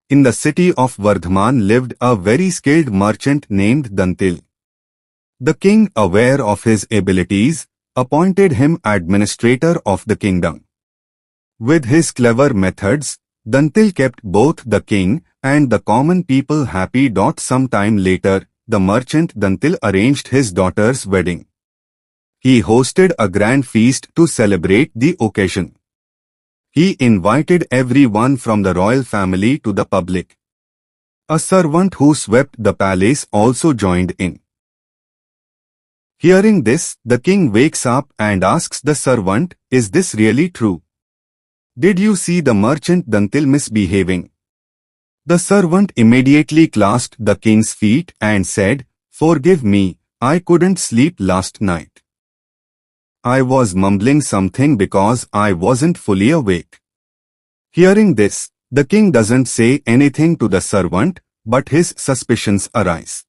In the city of Vardhaman lived a very skilled merchant named Dantil. The king, aware of his abilities, appointed him administrator of the kingdom. With his clever methods, Dantil kept both the king and the common people happy. Some time later, the merchant Dantil arranged his daughter's wedding. He hosted a grand feast to celebrate the occasion. He invited everyone from the royal family to the public. A servant who swept the palace also joined in. Hearing this, the king wakes up and asks the servant, "Is this really true? Did you see the merchant Dantil misbehaving?" The servant immediately clasped the king's feet and said, "Forgive me, I couldn't sleep last night. I was mumbling something because I wasn't fully awake." Hearing this, the king doesn't say anything to the servant, but his suspicions arise.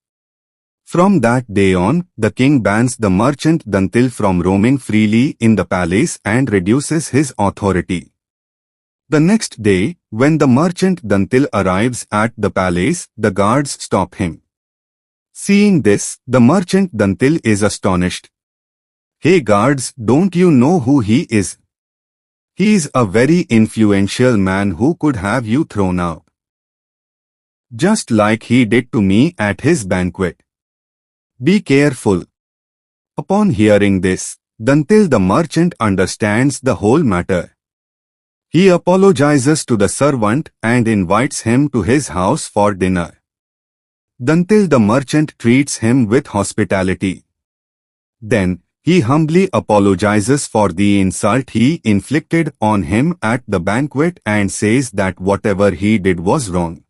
From that day on, the king bans the merchant Dantil from roaming freely in the palace and reduces his authority. The next day, when the merchant Dantil arrives at the palace, the guards stop him. Seeing this, the merchant Dantil is astonished. "Hey guards, don't you know who he is? He is a very influential man who could have you thrown out, just like he did to me at his banquet. Be careful." Upon hearing this, Dantil the merchant understands the whole matter. He apologizes to the servant and invites him to his house for dinner. Dantil the merchant treats him with hospitality. Then, he humbly apologizes for the insult he inflicted on him at the banquet and says that whatever he did was wrong.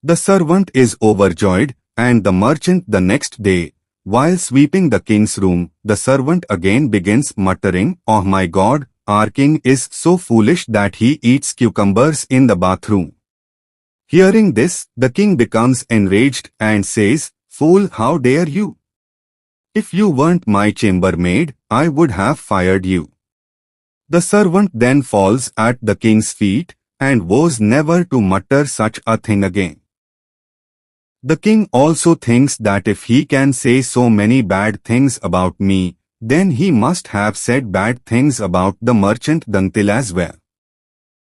The servant is overjoyed, and the merchant the next day, while sweeping the king's room, the servant again begins muttering, "Oh my God, our king is so foolish that he eats cucumbers in the bathroom." Hearing this, the king becomes enraged and says, "Fool, how dare you? If you weren't my chambermaid, I would have fired you." The servant then falls at the king's feet and vows never to mutter such a thing again. The king also thinks that if he can say so many bad things about me, then he must have said bad things about the merchant Dantil as well.